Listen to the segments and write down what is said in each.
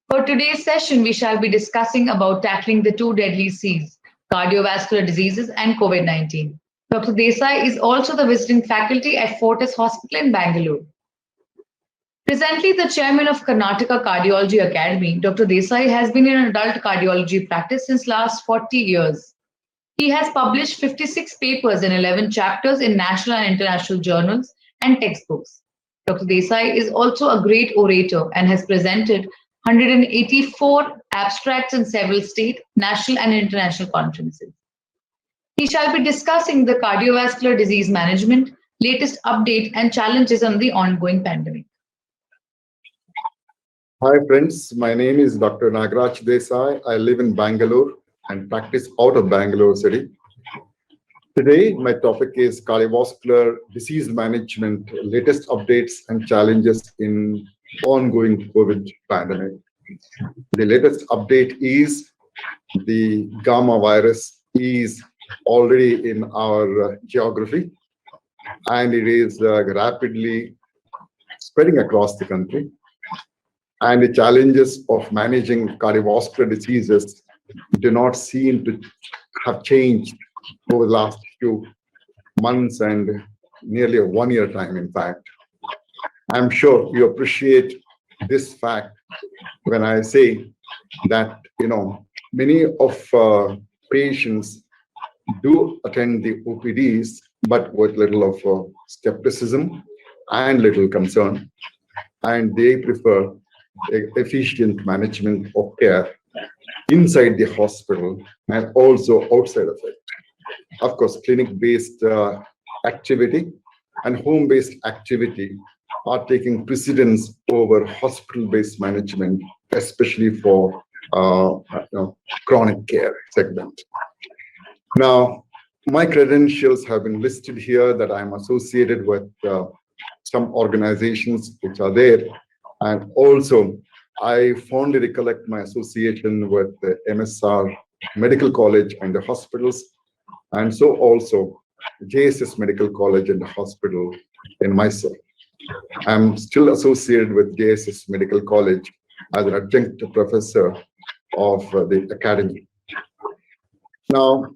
For today's session, we shall be discussing about tackling the two deadly C's, cardiovascular diseases and COVID-19. Dr. Desai is also the visiting faculty at Fortis Hospital in Bangalore. Presently the chairman of Karnataka Cardiology Academy, Dr. Desai has been in adult cardiology practice since last 40 years. He has published 56 papers in 11 chapters in national and international journals and textbooks. Dr. Desai is also a great orator and has presented 184 abstracts in several state, national, and international conferences. He shall be discussing the cardiovascular disease management, latest update, and challenges on the ongoing pandemic. Hi friends, my name is Dr. Nagaraj Desai. I live in Bangalore and practice out of Bangalore city. Today, my topic is cardiovascular disease management, latest updates and challenges in ongoing COVID pandemic. The latest update is the gamma virus is already in our geography and it is rapidly spreading across the country. And the challenges of managing cardiovascular diseases do not seem to have changed over the last few months and nearly a 1 year time, in fact. I'm sure you appreciate this fact when I say that, many of patients do attend the OPDs, but with little of skepticism and little concern, and they prefer efficient management of care inside the hospital and also outside of it. Of course, clinic-based activity and home-based activity are taking precedence over hospital-based management, especially for chronic care segment. Now, my credentials have been listed here that I'm associated with some organizations which are there. And also, I fondly recollect my association with the MSR Medical College and the hospitals, and so also JSS Medical College and the hospital in Mysore. I'm still associated with JSS Medical College as an adjunct professor of the academy. Now,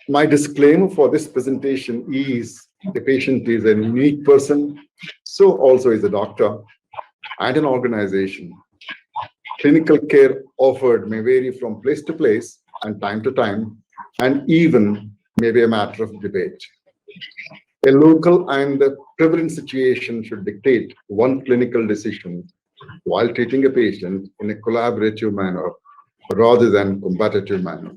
my disclaimer for this presentation is the patient is a unique person, so also is a doctor and an organization. Clinical care offered may vary from place to place and time to time, and even may be a matter of debate. A local and prevalent situation should dictate one clinical decision while treating a patient in a collaborative manner rather than competitive manner.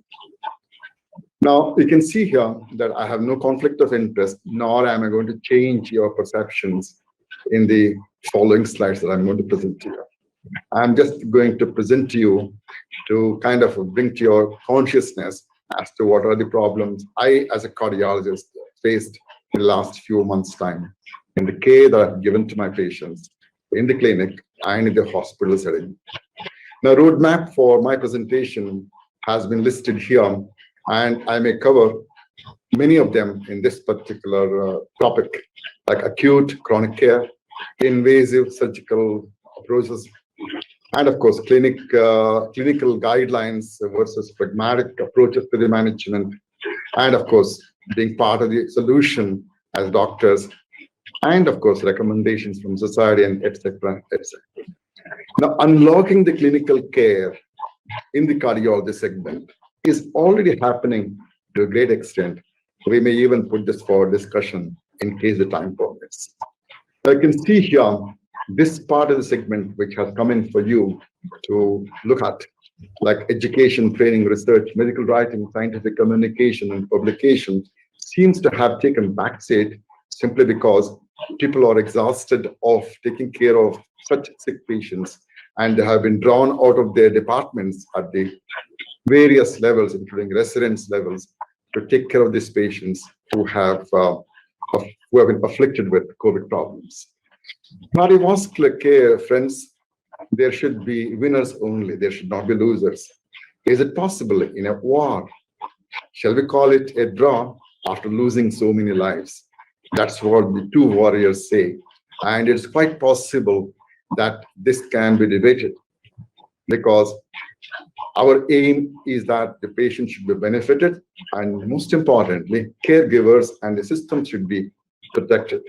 Now, you can see here that I have no conflict of interest, nor am I going to change your perceptions in the following slides that I'm going to present to you. I'm just going to present to you to kind of bring to your consciousness as to what are the problems I, as a cardiologist, faced in the last few months' time in the care that I've given to my patients in the clinic and in the hospital setting. Now, roadmap for my presentation has been listed here, and I may cover many of them in this particular topic, like acute chronic care, invasive surgical approaches, and of course, clinical guidelines versus pragmatic approaches to the management, and of course, being part of the solution as doctors, and of course, recommendations from society, and etc., etc. Now, unlocking the clinical care in the cardiology segment is already happening to a great extent. We may even put this for discussion in case the time permits. You can see here this part of the segment which has come in for you to look at, like education, training, research, medical writing, scientific communication, and publication, seems to have taken backseat simply because people are exhausted of taking care of such sick patients, and they have been drawn out of their departments at the various levels, including residence levels, to take care of these patients who have been afflicted with COVID problems. Cardiovascular care, friends, there should be winners only. There should not be losers. Is it possible in a war? Shall we call it a draw after losing so many lives? That's what the two warriors say. And it's quite possible that this can be debated. because our aim is that the patient should be benefited, and most importantly, caregivers and the system should be protected.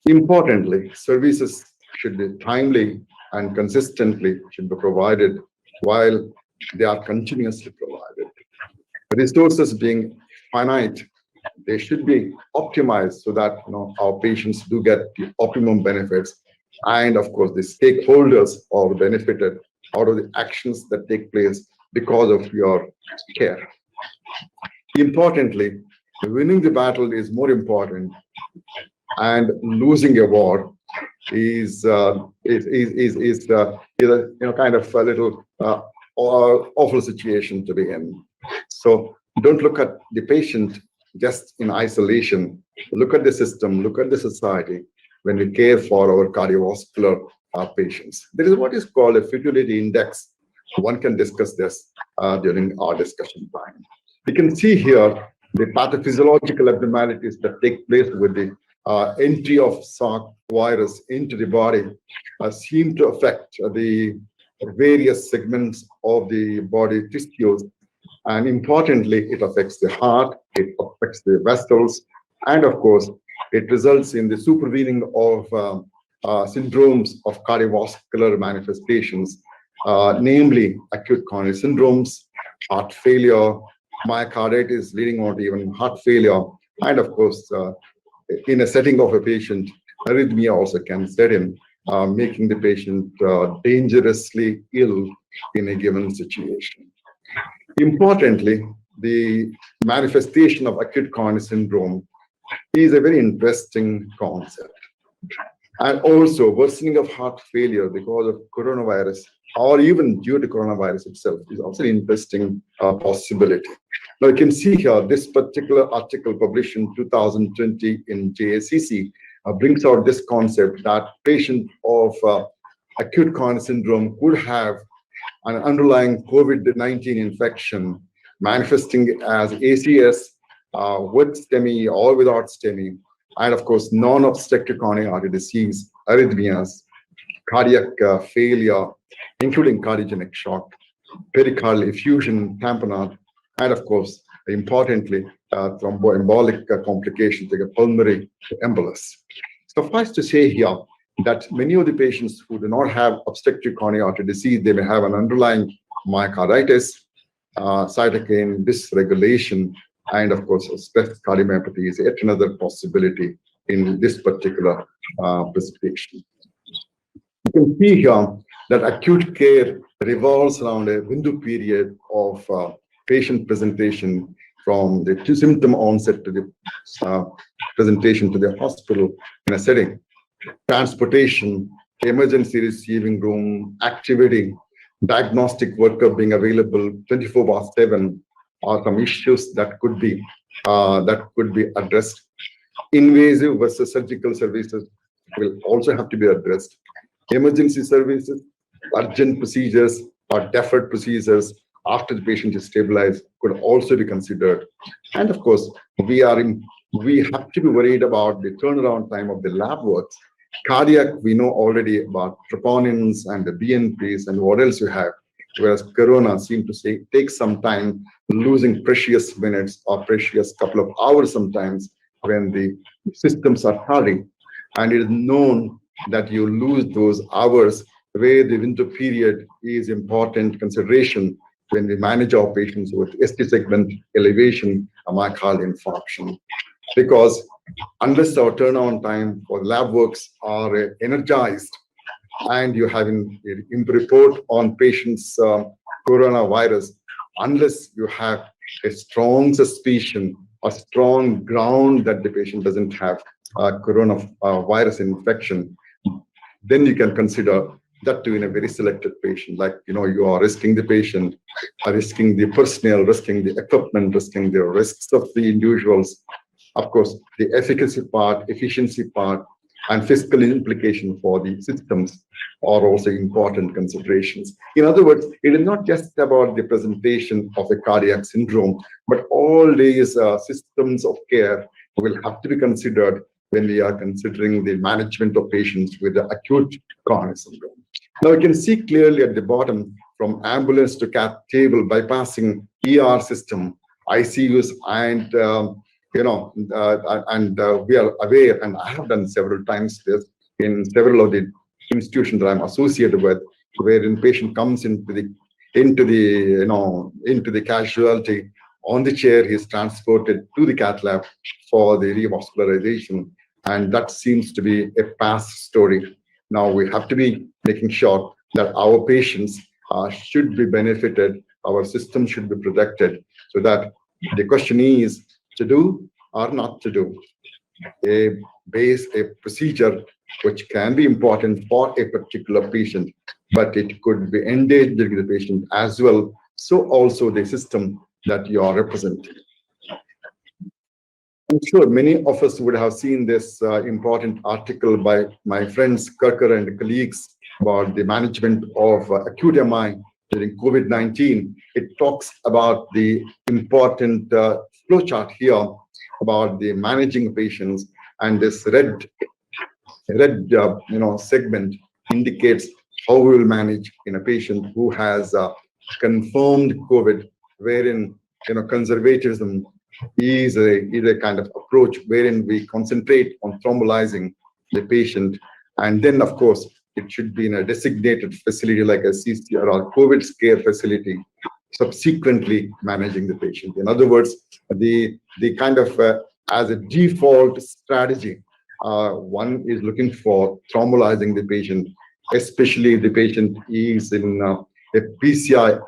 Importantly, services should be timely and consistently should be provided while they are continuously provided. Resources being finite, they should be optimized so that our patients do get the optimum benefits, and of course the stakeholders are benefited out of the actions that take place because of your care. Importantly, winning the battle is more important, and losing a war is kind of a little awful situation to be in. So don't look at the patient just in isolation. Look at the system, look at the society when we care for our cardiovascular patients. There is what is called a futility index. One can discuss this during our discussion time. You can see here the pathophysiological abnormalities that take place with the entry of SARS virus into the body seem to affect the various segments of the body tissues. And importantly, it affects the heart, it affects the vessels, and of course, it results in the supervening of syndromes of cardiovascular manifestations, namely acute coronary syndromes, heart failure, myocarditis leading on to even heart failure, and of course, in a setting of a patient, arrhythmia also can set in, making the patient dangerously ill in a given situation. Importantly, the manifestation of acute coronary syndrome is a very interesting concept. And also, worsening of heart failure because of coronavirus, or even due to coronavirus itself, is also an interesting possibility. Now, you can see here, this particular article published in 2020 in JACC brings out this concept that patient of acute coronary syndrome could have an underlying COVID-19 infection manifesting as ACS with STEMI or without STEMI, and of course, non-obstructive coronary artery disease, arrhythmias, cardiac failure, including cardiogenic shock, pericardial effusion, tamponade, and of course, importantly, thromboembolic complications like a pulmonary embolus. Suffice to say here that many of the patients who do not have obstructive coronary artery disease, they may have an underlying myocarditis, cytokine dysregulation, and of course, stress cardiomyopathy is yet another possibility in this particular presentation. You can see here that acute care revolves around a window period of patient presentation from the symptom onset to the presentation to the hospital in a setting. Transportation, emergency receiving room, activity, diagnostic workup being available 24/7 are some issues that could be addressed. Invasive versus surgical services will also have to be addressed. Emergency services, urgent procedures or deferred procedures after the patient is stabilized could also be considered. And of course, we have to be worried about the turnaround time of the lab works. Cardiac, we know already about troponins and the BNPs and what else you have, whereas corona seems to take some time, losing precious minutes or precious couple of hours sometimes when the systems are hurrying. And it is known that you lose those hours where the window period is important consideration when we manage our patients with ST segment elevation, a myocardial infarction. Because unless our turnaround time for lab works are energized and you have a report on patients' coronavirus, unless you have a strong suspicion, a strong ground that the patient doesn't have coronavirus infection, then you can consider that too in a very selected patient. Like, you are risking the patient, risking the personnel, risking the equipment, risking the risks of the individuals. Of course, the efficacy part, efficiency part, and fiscal implication for the systems are also important considerations. In other words, it is not just about the presentation of a cardiac syndrome, but all these systems of care will have to be considered when we are considering the management of patients with the acute coronary syndrome. Now you can see clearly at the bottom from ambulance to cath table, bypassing ER system, ICUs, and we are aware, and I have done several times this in several of the institutions that I'm associated with, wherein patient comes into the casualty on the chair, he is transported to the cath lab for the revascularization, and that seems to be a past story. Now we have to be making sure that our patients should be benefited, our system should be protected, so that the question is to do or not to do a procedure which can be important for a particular patient, but it could be endangering the patient as well. So also the system that you are representing. I'm sure many of us would have seen this important article by my friends Kirker and colleagues about the management of acute MI during COVID-19. It talks about the important flowchart here about the managing patients, and this red segment indicates how we will manage in a patient who has confirmed COVID, wherein conservatism is a kind of approach wherein we concentrate on thrombolizing the patient, and then of course it should be in a designated facility like a CCR or COVID care facility, subsequently managing the patient. In other words, the kind of as a default strategy, one is looking for thrombolizing the patient, especially if the patient is in a PCI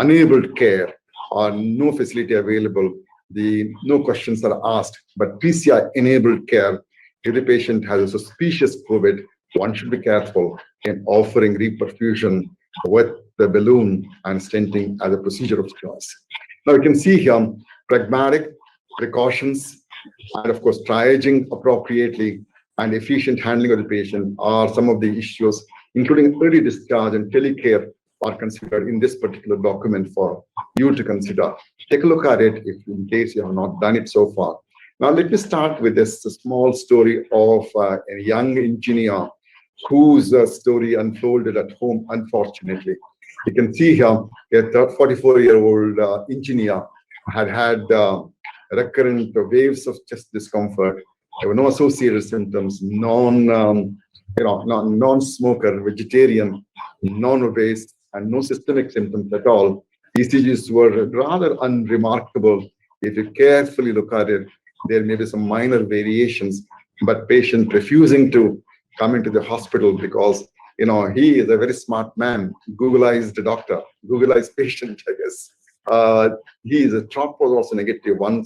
enabled care or no facility available. No questions are asked, but PCI enabled care, if the patient has a suspicious COVID, one should be careful in offering reperfusion with the balloon and stenting as a procedure of choice. Now you can see here pragmatic precautions and of course triaging appropriately and efficient handling of the patient are some of the issues, including early discharge and telecare are considered in this particular document for you to consider. Take a look at it if in case you have not done it so far. Now let me start with this small story of a young engineer whose story unfolded at home, unfortunately. You can see here a 44-year-old engineer had recurrent waves of chest discomfort. There were no associated symptoms, non-smoker, vegetarian, non-obese, and no systemic symptoms at all. ECGs were rather unremarkable. If you carefully look at it, there may be some minor variations, but patient refusing to come into the hospital because he is a very smart man, Googleized doctor, Googleized patient, I guess. His trop was also negative, one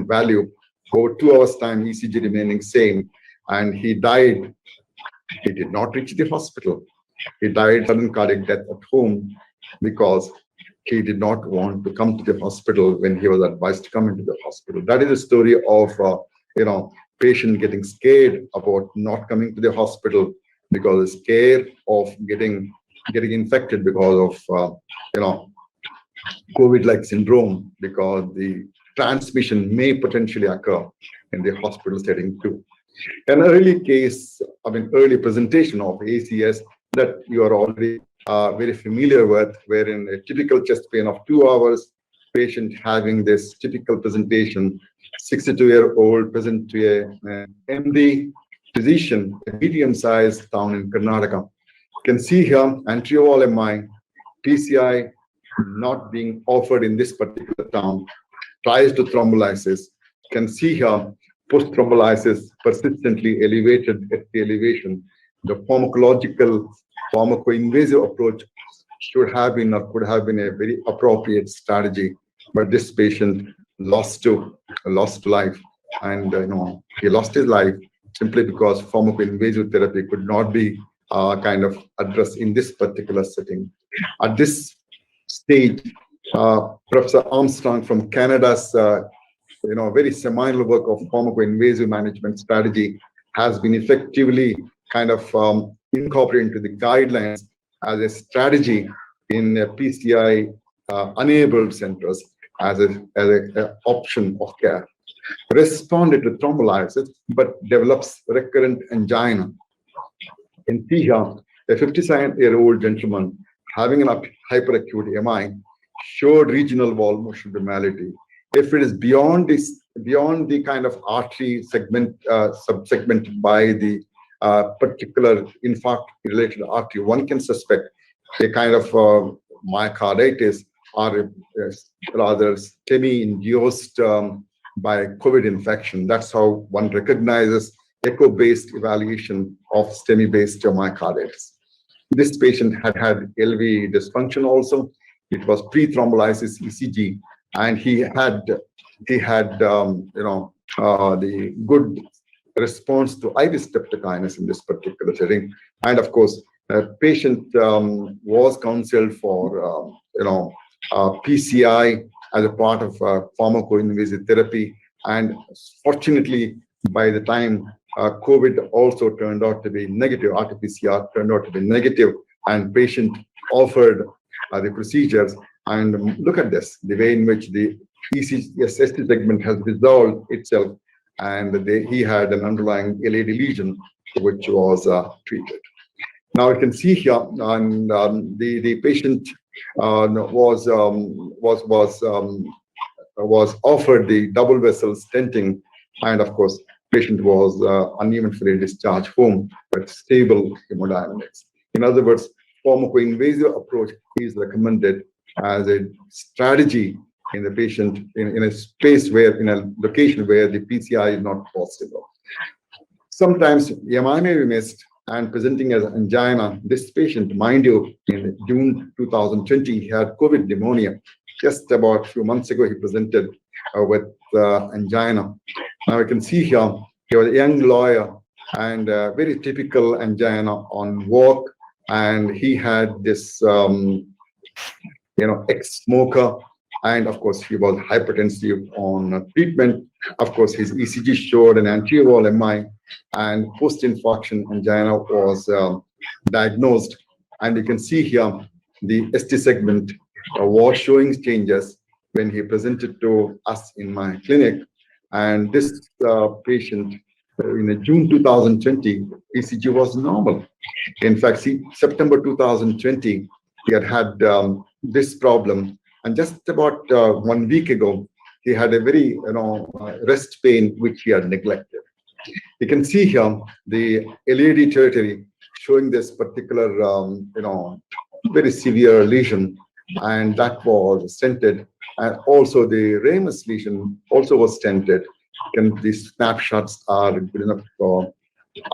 value, over 2 hours time, ECG remaining same, and he died. He did not reach the hospital. He died sudden cardiac death at home because he did not want to come to the hospital when he was advised to come into the hospital. That is a story of patient getting scared about not coming to the hospital because they're scared of getting infected because of COVID-like syndrome, because the transmission may potentially occur in the hospital setting too. An early presentation of ACS that you are already very familiar with, wherein a typical chest pain of 2 hours, patient having this typical presentation, 62-year-old present to a MD physician, a medium-sized town in Karnataka. You can see here anterior MI, PCI not being offered in this particular town, tries to thrombolysis. You can see here post-thrombolysis persistently elevated at the elevation. The pharmacoinvasive approach should have been or could have been a very appropriate strategy, but this patient lost life, and he lost his life simply because pharmacoinvasive therapy could not be kind of addressed in this particular setting. At this stage, Professor Armstrong from Canada's very seminal work of pharmacoinvasive management strategy has been effectively kind of incorporated into the guidelines as a strategy in PCI enabled centers as an option of care. Responded to thrombolysis, but develops recurrent angina. In here, A 57-year-old gentleman having an hyperacute MI showed regional wall motion abnormality. If it is beyond the kind of artery segment, subsegmented by the particular infarct-related artery, one can suspect a kind of myocarditis or rather STEMI-induced by COVID infection. That's how one recognizes echo-based evaluation of STEMI-based myocarditis. This patient had LV dysfunction also. It was pre-thrombolysis ECG, and he had the good response to IV streptokinase in this particular setting. And of course, patient was counseled for PCI as a part of pharmacoinvasive therapy. And fortunately, by the time COVID also turned out to be negative, RT-PCR turned out to be negative, and patient offered the procedures. And look at this, the way in which the ST segment has resolved itself, and he had an underlying LAD lesion, which was treated. Now you can see here, and the patient was offered the double vessel stenting, and of course, patient was unevenly discharged home with stable hemodynamics. In other words, pharmacoinvasive approach is recommended as a strategy in the patient in a space where, in a location where the PCI is not possible. Sometimes MI may be missed and presenting as angina. This patient, mind you, in June 2020, he had COVID pneumonia. Just about a few months ago, he presented with angina. Now you can see here, he was a young lawyer and very typical angina on walk, and he had this, ex-smoker, and of course he was hypertensive on treatment. Of course, his ECG showed an anterior wall MI, and post-infarction angina was diagnosed. And you can see here the ST segment was showing changes when he presented to us in my clinic. And this patient in June 2020, ECG was normal. In fact, September 2020, he had this problem. And just about 1 week ago, he had a very rest pain, which he had neglected. You can see here the LAD territory showing this particular, very severe lesion, and that was stented. And also the ramus lesion also was stented. And these snapshots are good enough for,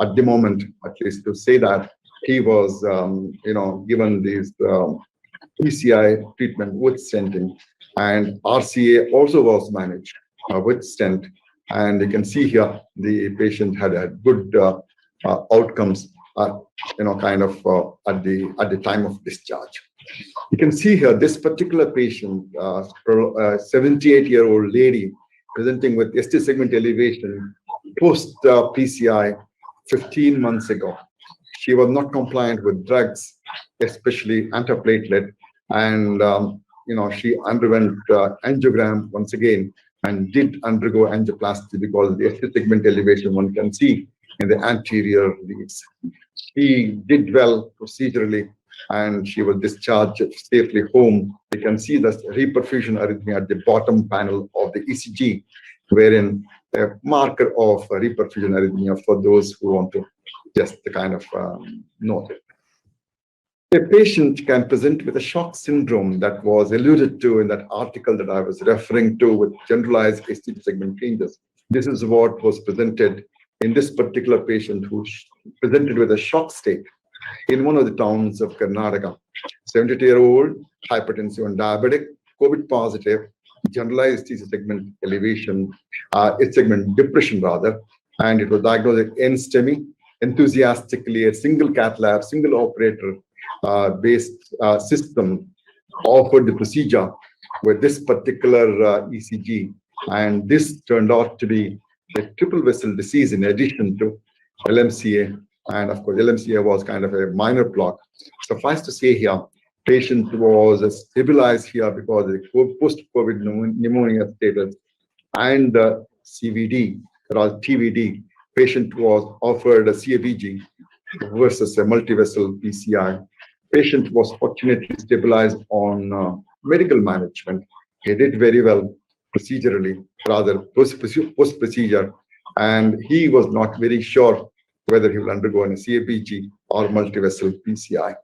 at the moment, at least to say that he was, given these PCI treatment with stenting, and RCA also was managed with stent. And you can see here the patient had good outcomes, at the time of discharge. You can see here this particular patient, 78-year-old lady, presenting with ST segment elevation post PCI 15 months ago. She was not compliant with drugs, especially antiplatelet, and she underwent angiogram once again and did undergo angioplasty because the ST segment elevation one can see in the anterior leads. She did well procedurally, and she was discharged safely home. You can see the reperfusion arrhythmia at the bottom panel of the ECG, wherein a marker of reperfusion arrhythmia for those who want to just kind of note it. A patient can present with a shock syndrome that was alluded to in that article that I was referring to with generalized ST segment changes. This is what was presented in this particular patient who presented with a shock state in one of the towns of Karnataka. 72-year-old, hypertensive and diabetic, COVID positive, generalized ST segment elevation, ST segment depression rather, and it was diagnosed with NSTEMI. Enthusiastically, a single cath lab, single operator based system offered the procedure with this particular ECG, and this turned out to be a triple vessel disease in addition to LMCA, and of course LMCA was kind of a minor block. Suffice to say here, patient was stabilized here because of the post-COVID pneumonia status and CVD, or TVD. Patient was offered a CABG, versus a multi-vessel PCI. Patient was fortunately stabilized on medical management. He did very well procedurally, rather post-procedure, and he was not very sure whether he will undergo an CABG or multi-vessel PCI.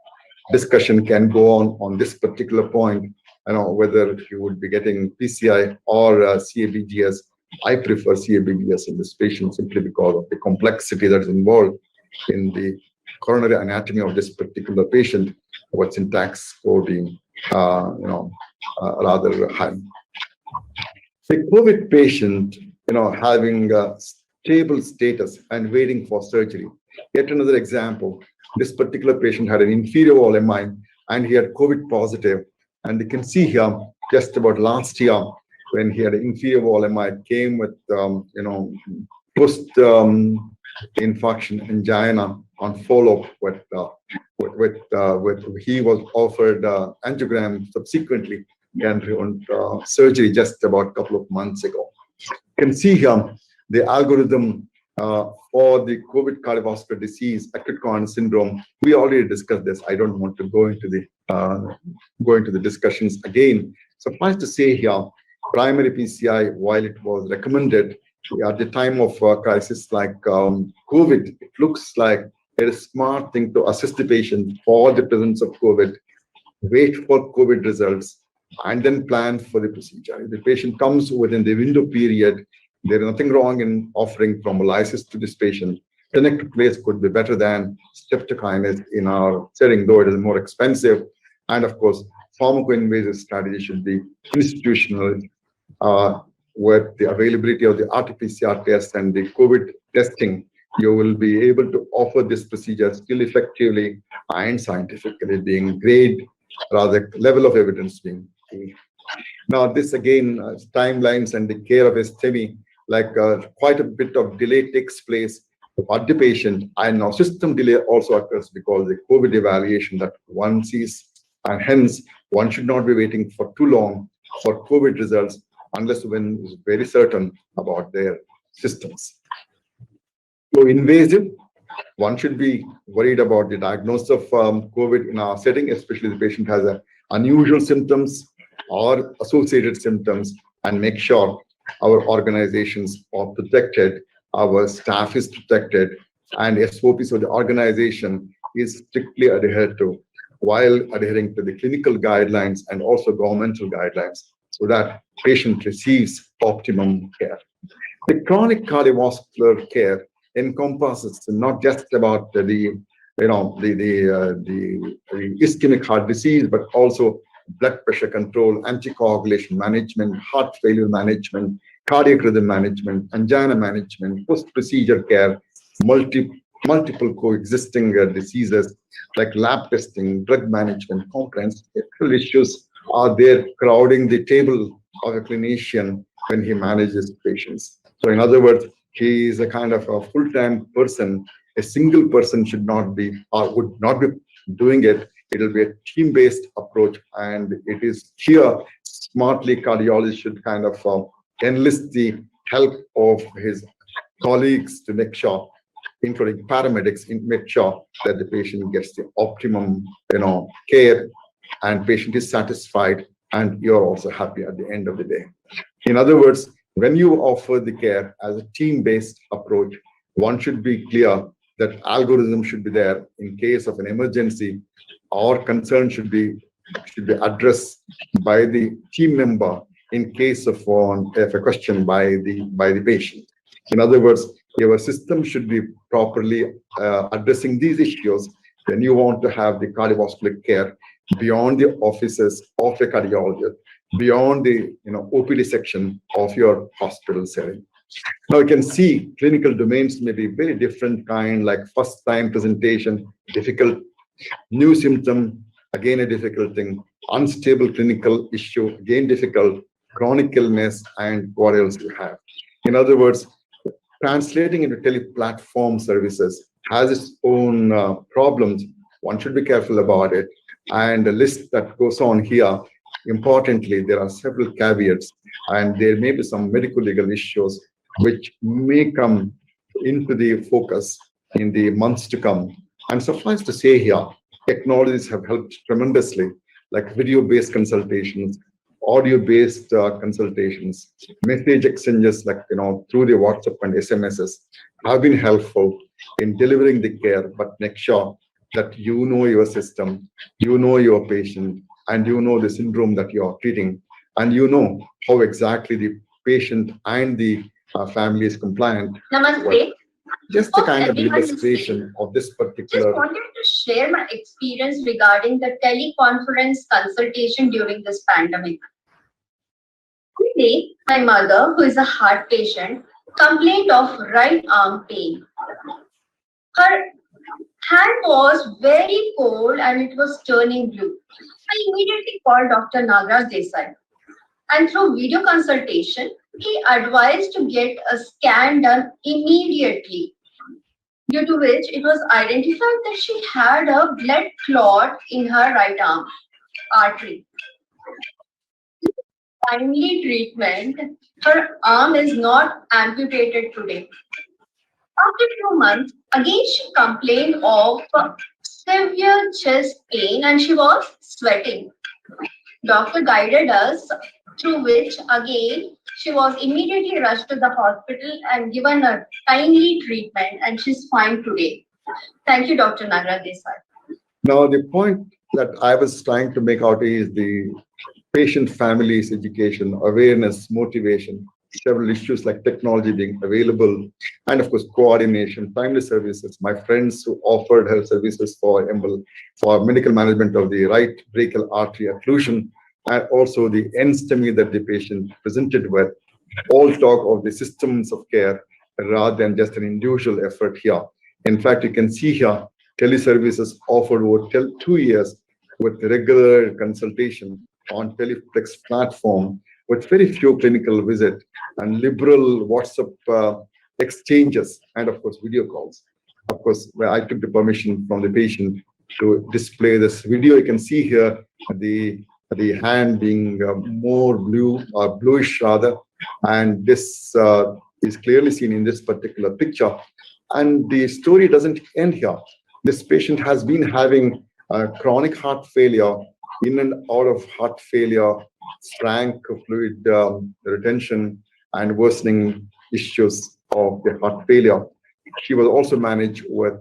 Discussion can go on this particular point, whether he would be getting PCI or CABGS. I prefer CABGS in this patient simply because of the complexity that is involved in the coronary anatomy of this particular patient, what syntax coding, rather high. The COVID patient, having a stable status and waiting for surgery. Yet another example, this particular patient had an inferior wall MI and he had COVID positive. And you can see here, just about last year, when he had an inferior wall MI, came with, post infarction angina on follow-up with he was offered angiogram subsequently and surgery just about a couple of months ago. You can see here the algorithm for the COVID cardiovascular disease, acute coronary syndrome. We already discussed this. I don't want to go into the discussions again. Suffice to say here, primary PCI, while it was recommended at the time of crisis like COVID, it looks like it is a smart thing to assist the patient for the presence of COVID, wait for COVID results, and then plan for the procedure. If the patient comes within the window period, there is nothing wrong in offering thrombolysis to this patient. Connected place could be better than streptokinase in our setting, though it is more expensive. And of course, pharmacoinvasive strategy should be institutional with the availability of the RT-PCR test and the COVID testing. You will be able to offer this procedure still effectively and scientifically being great, rather level of evidence being key. Now, this again, timelines and the care of STEMI, like quite a bit of delay takes place for the patient, and now system delay also occurs because the COVID evaluation that one sees, and hence one should not be waiting for too long for COVID results unless one is very certain about their systems. So invasive, one should be worried about the diagnosis of COVID in our setting, especially the patient has unusual symptoms or associated symptoms, and make sure our organizations are protected, our staff is protected, and SOPs of the organization is strictly adhered to while adhering to the clinical guidelines and also governmental guidelines so that patient receives optimum care. The chronic cardiovascular care encompasses not just about the ischemic heart disease, but also blood pressure control, anticoagulation management, heart failure management, cardiac rhythm management, angina management, post-procedure care, multiple coexisting diseases like lab testing, drug management, comprehensive issues are there crowding the table of a clinician when he manages patients. So in other words, he is a kind of a full-time person. A single person should not be or would not be doing it. It will be a team-based approach, and it is here smartly cardiologists should kind of enlist the help of his colleagues to make sure, including paramedics, make sure that the patient gets the optimum, care, and patient is satisfied, and you're also happy at the end of the day. In other words, when you offer the care as a team-based approach, one should be clear that algorithm should be there in case of an emergency, or concern should be addressed by the team member in case of a question by the patient. In other words, your system should be properly addressing these issues when you want to have the cardiovascular care beyond the offices of a cardiologist, beyond the OPD section of your hospital setting. Now you can see clinical domains may be very different kind, like first time presentation, difficult, new symptom, again a difficult thing, unstable clinical issue, again difficult, chronic illness, and what else you have. In other words, translating into tele-platform services has its own problems. One should be careful about it. And the list that goes on here, importantly, there are several caveats, and there may be some medical legal issues which may come into the focus in the months to come. And suffice to say here, technologies have helped tremendously, like video-based consultations, audio-based consultations, message exchanges, like through the WhatsApp and SMSs, have been helpful in delivering the care. But make sure that you know your system, you know your patient, and you know the syndrome that you are treating, and you know how exactly the patient and the family is compliant. Namaste. Just the kind of illustration of this particular. Just wanted to share my experience regarding the teleconference consultation during this pandemic. One day, my mother, who is a heart patient, complained of right arm pain. Her hand was very cold and it was turning blue. I immediately called Dr. Nagaraj Desai, and through video consultation, he advised to get a scan done immediately, due to which it was identified that she had a blood clot in her right arm artery. Timely treatment, her arm is not amputated today. After 2 months, again she complained of severe chest pain and she was sweating. Doctor guided us, through which again she was immediately rushed to the hospital and given a timely treatment, and she's fine today. Thank you, Dr. Nagaraj Desai. Now, the point that I was trying to make out is the patient families education, awareness, motivation, several issues like technology being available, and of course coordination, timely services. My friends who offered health services for medical management of the right brachial artery occlusion, and also the NSTEMI that the patient presented with, all talk of the systems of care rather than just an individual effort here. In fact, you can see here, teleservices offered over 2 years with regular consultation on Teleflex platform with very few clinical visits and liberal WhatsApp exchanges, and of course video calls. Of course, where I took the permission from the patient to display this video. You can see here the hand being more blue or bluish rather, and this is clearly seen in this particular picture. And the story doesn't end here. This patient has been having chronic heart failure, in and out of heart failure, frank fluid retention, and worsening issues of the heart failure. She was also managed with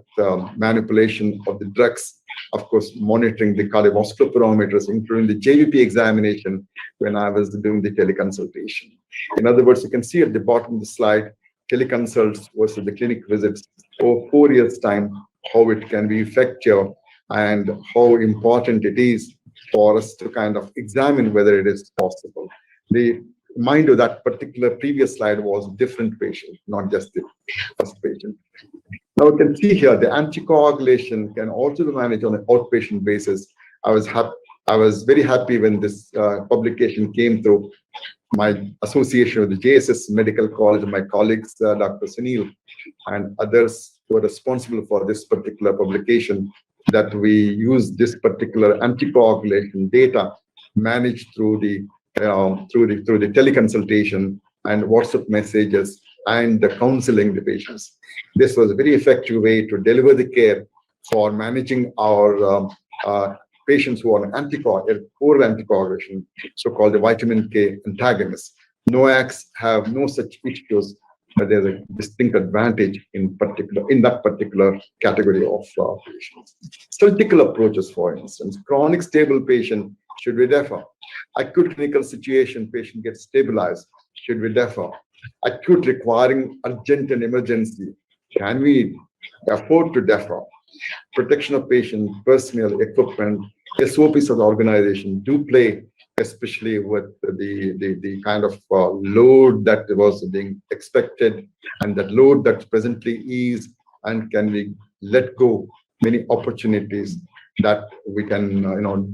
manipulation of the drugs, of course, monitoring the cardiovascular parameters, including the JVP examination when I was doing the teleconsultation. In other words, you can see at the bottom of the slide, teleconsults versus the clinic visits over 4 years' time, how it can be effective and how important it is for us to kind of examine whether it is possible. Mind you, that particular previous slide was a different patient, not just the first patient. Now you can see here the anticoagulation can also be managed on an outpatient basis. I was very happy when this publication came through. My association with the JSS Medical College, my colleagues, Dr. Sunil and others who are responsible for this particular publication, that we use this particular anticoagulation data managed through the teleconsultation and WhatsApp messages and the counseling the patients. This was a very effective way to deliver the care for managing our patients who are on oral anticoagulation, so-called the vitamin K antagonists. NOACs have no such issues, but there's a distinct advantage in that particular category of patients. Statical approaches, for instance, chronic stable patient, should we defer? Acute clinical situation, patient gets stabilized, should we defer? Acute requiring urgent and emergency, can we afford to defer? Protection of patient, personnel, equipment, SOPs of the organization do play, especially with the kind of load that was being expected and that load that presently is, and can we let go many opportunities that we can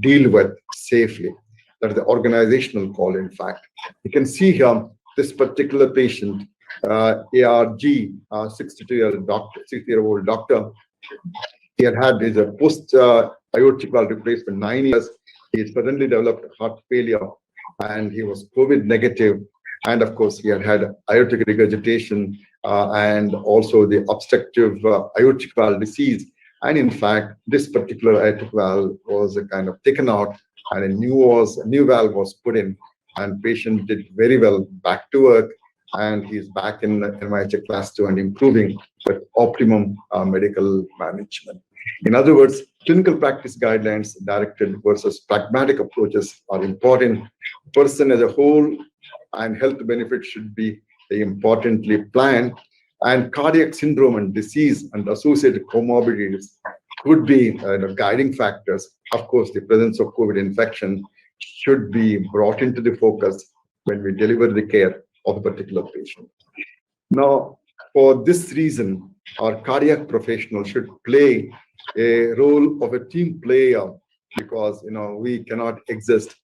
deal with safely. That is the organizational call, in fact. You can see here this particular patient, ARG, 62-year-old doctor. He had his post-aortic valve replacement 9 years. He suddenly developed heart failure and he was COVID negative. And of course, he had aortic regurgitation and also the obstructive aortic valve disease. And in fact, this particular aortic valve was a kind of taken out, and a new valve was put in, and patient did very well, back to work, and he's back in NYHA class 2 and improving with optimum medical management. In other words, clinical practice guidelines directed versus pragmatic approaches are important. Person as a whole and health benefits should be importantly planned, and cardiac syndrome and disease and associated comorbidities could be guiding factors. Of course, the presence of COVID infection should be brought into the focus when we deliver the care of a particular patient. Now, for this reason, our cardiac professional should play a role of a team player, because we cannot exist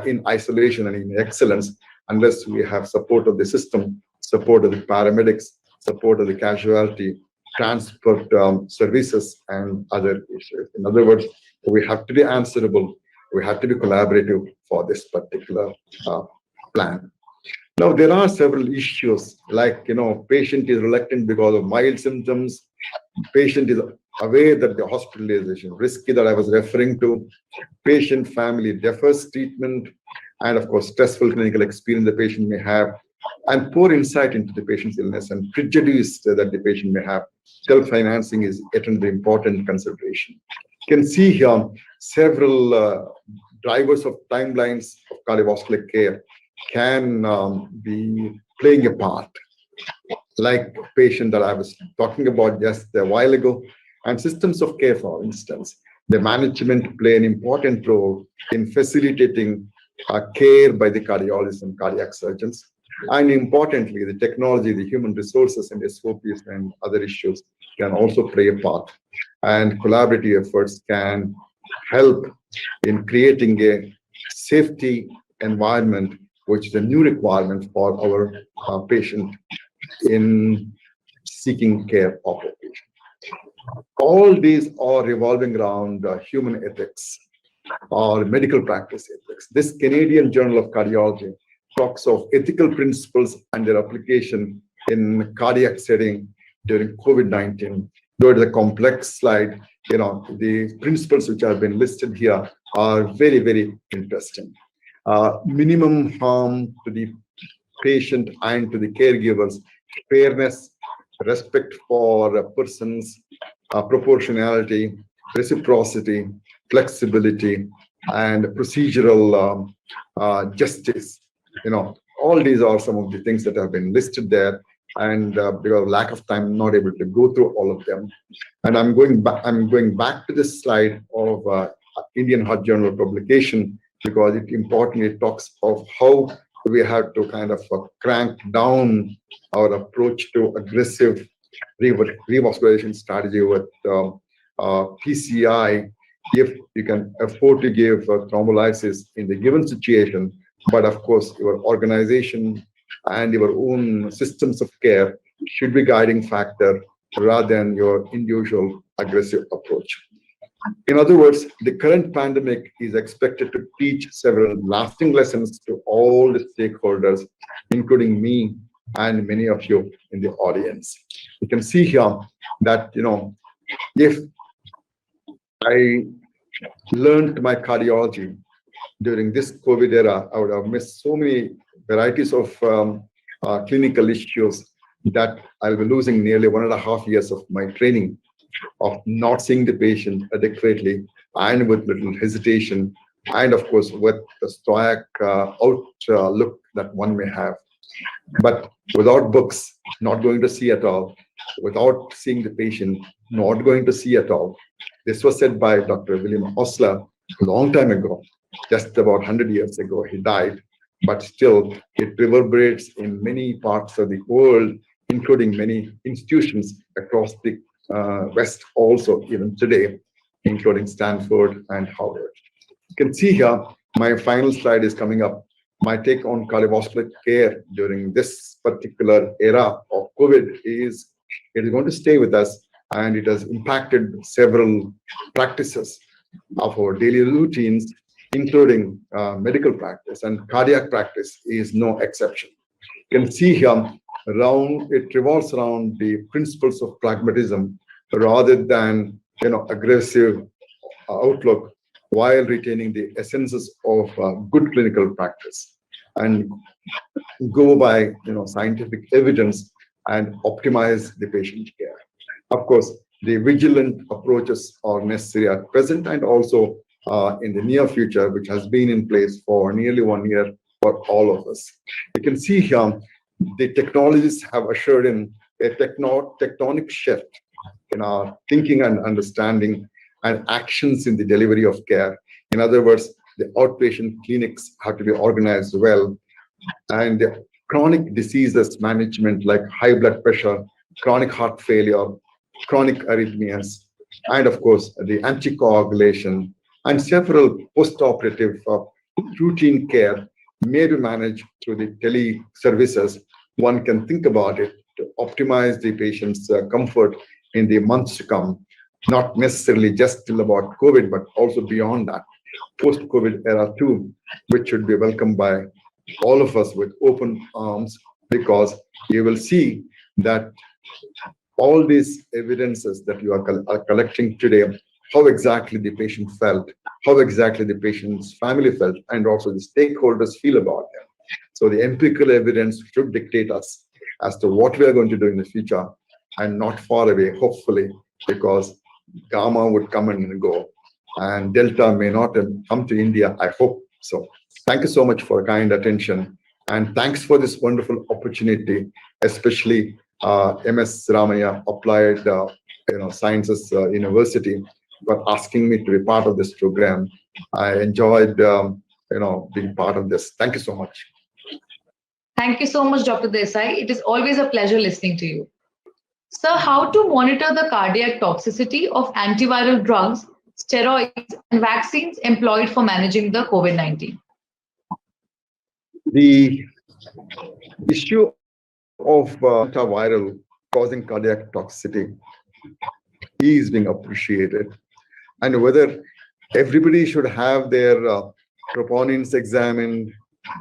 in isolation and in excellence unless we have support of the system, support of the paramedics, support of the casualty, transport services, and other issues. In other words, we have to be answerable, we have to be collaborative for this particular plan. Now, there are several issues like, patient is reluctant because of mild symptoms, patient is aware that the hospitalization risky that I was referring to, patient family defers treatment, and of course, stressful clinical experience the patient may have, and poor insight into the patient's illness and prejudice that the patient may have. Self-financing is yet another important consideration. You can see here several drivers of timelines of cardiovascular care can be playing a part, like patient that I was talking about just a while ago, and systems of care, for instance. The management play an important role in facilitating care by the cardiologists and cardiac surgeons. And importantly, the technology, the human resources, and SOPs and other issues can also play a part. And collaborative efforts can help in creating a safety environment, which is a new requirement for our patient in seeking care of a patient. All these are revolving around human ethics or medical practice ethics. This Canadian Journal of Cardiology talks of ethical principles and their application in cardiac setting during COVID-19. Though it is a complex slide, the principles which have been listed here are very, very interesting. Minimum harm to the patient and to the caregivers, fairness, respect for persons, proportionality, reciprocity, flexibility, and procedural justice. All these are some of the things that have been listed there, and because of lack of time, I'm not able to go through all of them. And I'm going back to this slide of Indian Heart Journal publication, because it importantly talks of how we have to kind of crank down our approach to aggressive revascularization strategy with PCI, if you can afford to give thrombolysis in the given situation. But of course, your organization and your own systems of care should be guiding factor rather than your individual aggressive approach. In other words, the current pandemic is expected to teach several lasting lessons to all the stakeholders, including me and many of you in the audience. You can see here that, if I learned my cardiology during this COVID era, I would have missed so many varieties of clinical issues that I'll be losing nearly 1.5 years of my training of not seeing the patient adequately and with little hesitation, and of course with the stoic outlook that one may have. But without books, not going to see at all. Without seeing the patient, not going to see at all. This was said by Dr. William Osler a long time ago, just about 100 years ago. He died, but still it reverberates in many parts of the world, including many institutions across the West also, even today, including Stanford and Harvard. You can see here, my final slide is coming up. My take on cardiovascular care during this particular era of COVID is, it is going to stay with us, and it has impacted several practices of our daily routines, including medical practice, and cardiac practice is no exception. You can see here, it revolves around the principles of pragmatism rather than aggressive outlook while retaining the essences of good clinical practice and go by scientific evidence and optimize the patient care. Of course, the vigilant approaches are necessary at present and also in the near future, which has been in place for nearly 1 year for all of us. You can see here the technologies have ushered in a tectonic shift in our thinking and understanding and actions in the delivery of care. In other words, the outpatient clinics have to be organized well, and the chronic diseases management like high blood pressure, chronic heart failure, chronic arrhythmias, and of course, the anticoagulation and several post-operative routine care may be managed through the tele services. One can think about it to optimize the patient's comfort in the months to come, not necessarily just till about COVID, but also beyond that, post-COVID era too, which should be welcomed by all of us with open arms, because you will see that all these evidences that you are collecting today, how exactly the patient felt, how exactly the patient's family felt, and also the stakeholders feel about them. So the empirical evidence should dictate us as to what we are going to do in the future, and not far away, hopefully, because Gamma would come and go, and Delta may not come to India, I hope so. Thank you so much for kind attention, and thanks for this wonderful opportunity, especially MS Ramaya Applied Sciences University, for asking me to be part of this program. I enjoyed being part of this. Thank you so much. Thank you so much, Dr. Desai. It is always a pleasure listening to you. Sir, how to monitor the cardiac toxicity of antiviral drugs, steroids, and vaccines employed for managing the COVID-19? The issue of antiviral causing cardiac toxicity is being appreciated, and whether everybody should have their troponins examined,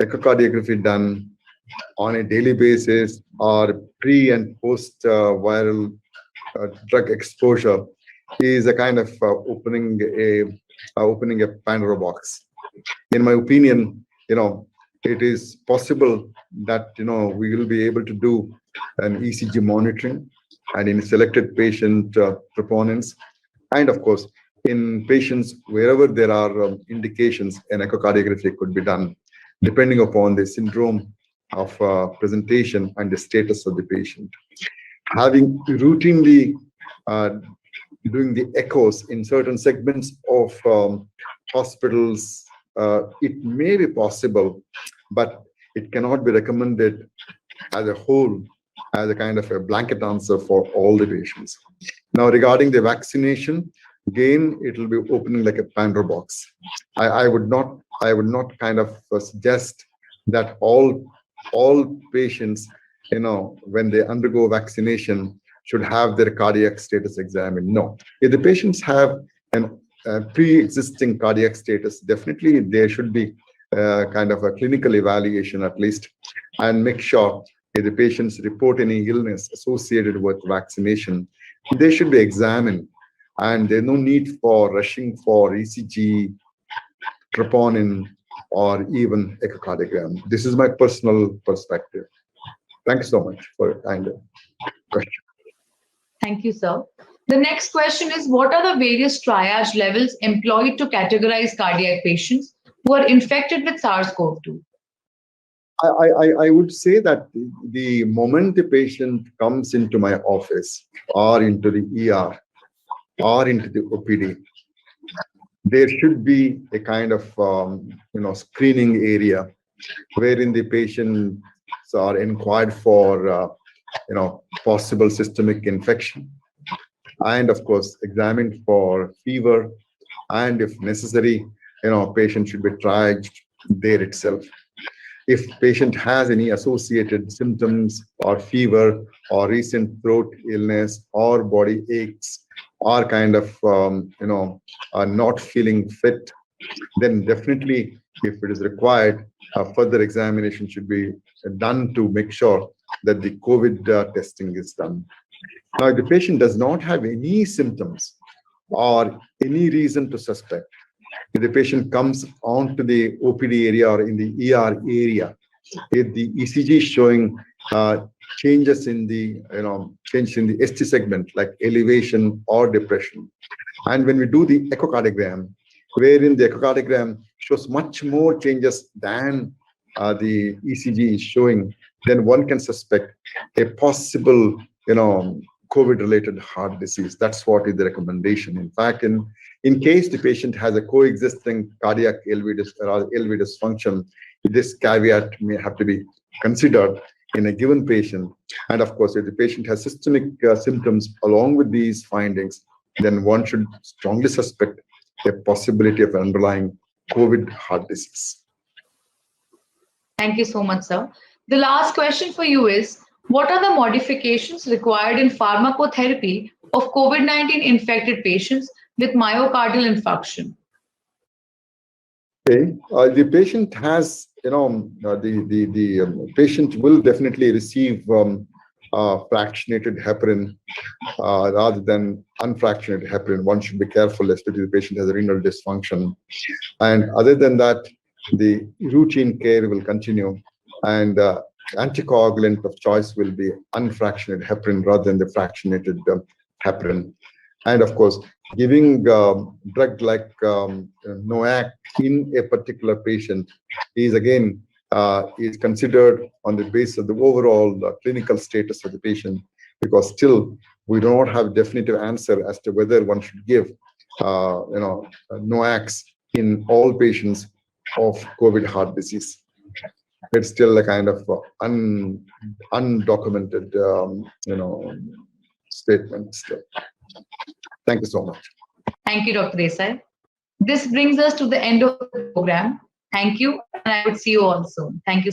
echocardiography done on a daily basis, or pre and post viral drug exposure is a kind of opening a Pandora box. In my opinion, it is possible that we will be able to do an ECG monitoring and in selected patient troponins, and of course in patients wherever there are indications, an echocardiography could be done depending upon the syndrome of presentation and the status of the patient. Having routinely doing the echoes in certain segments of hospitals, it may be possible, but it cannot be recommended as a whole, as a kind of a blanket answer for all the patients. Now, regarding the vaccination, again, it will be opening like a Pandora box. I would not kind of suggest that all patients, when they undergo vaccination, should have their cardiac status examined. No, if the patients have a pre-existing cardiac status, definitely there should be kind of a clinical evaluation at least, and make sure if the patients report any illness associated with vaccination, they should be examined, and there's no need for rushing for ECG, troponin, or even echocardiogram. This is my personal perspective. Thank you so much for your kind question. Thank you, sir. The next question is, what are the various triage levels employed to categorize cardiac patients who are infected with SARS-CoV-2? I would say that the moment the patient comes into my office or into the ER or into the OPD, there should be a kind of screening area wherein the patients are inquired for possible systemic infection, and of course examined for fever, and if necessary, patient should be triaged there itself. If patient has any associated symptoms or fever or recent throat illness or body aches or kind of are not feeling fit, then definitely, if it is required, further examination should be done to make sure that the COVID testing is done. Now, if the patient does not have any symptoms or any reason to suspect, if the patient comes onto the OPD area or in the ER area, if the ECG is showing changes in the change in the ST segment like elevation or depression, and when we do the echocardiogram, wherein the echocardiogram shows much more changes than the ECG is showing, then one can suspect a possible COVID-related heart disease. That's what is the recommendation. In fact, in case the patient has a coexisting cardiac LV dysfunction, this caveat may have to be considered in a given patient. And of course, if the patient has systemic symptoms along with these findings, then one should strongly suspect a possibility of underlying COVID heart disease. Thank you so much, sir. The last question for you is, what are the modifications required in pharmacotherapy of COVID-19 infected patients with myocardial infarction? Okay, the patient has, the patient will definitely receive fractionated heparin rather than unfractionated heparin. One should be careful, especially if the patient has a renal dysfunction. And other than that, the routine care will continue, and anticoagulant of choice will be unfractionated heparin rather than the fractionated heparin. And of course, giving drug like NOAC in a particular patient is again is considered on the basis of the overall clinical status of the patient, because still we do not have a definitive answer as to whether one should give NOACs in all patients of COVID heart disease. It's still a kind of undocumented statement still. Thank you so much. Thank you, Dr. Desai. This brings us to the end of the program. Thank you, and I would see you all soon. Thank you.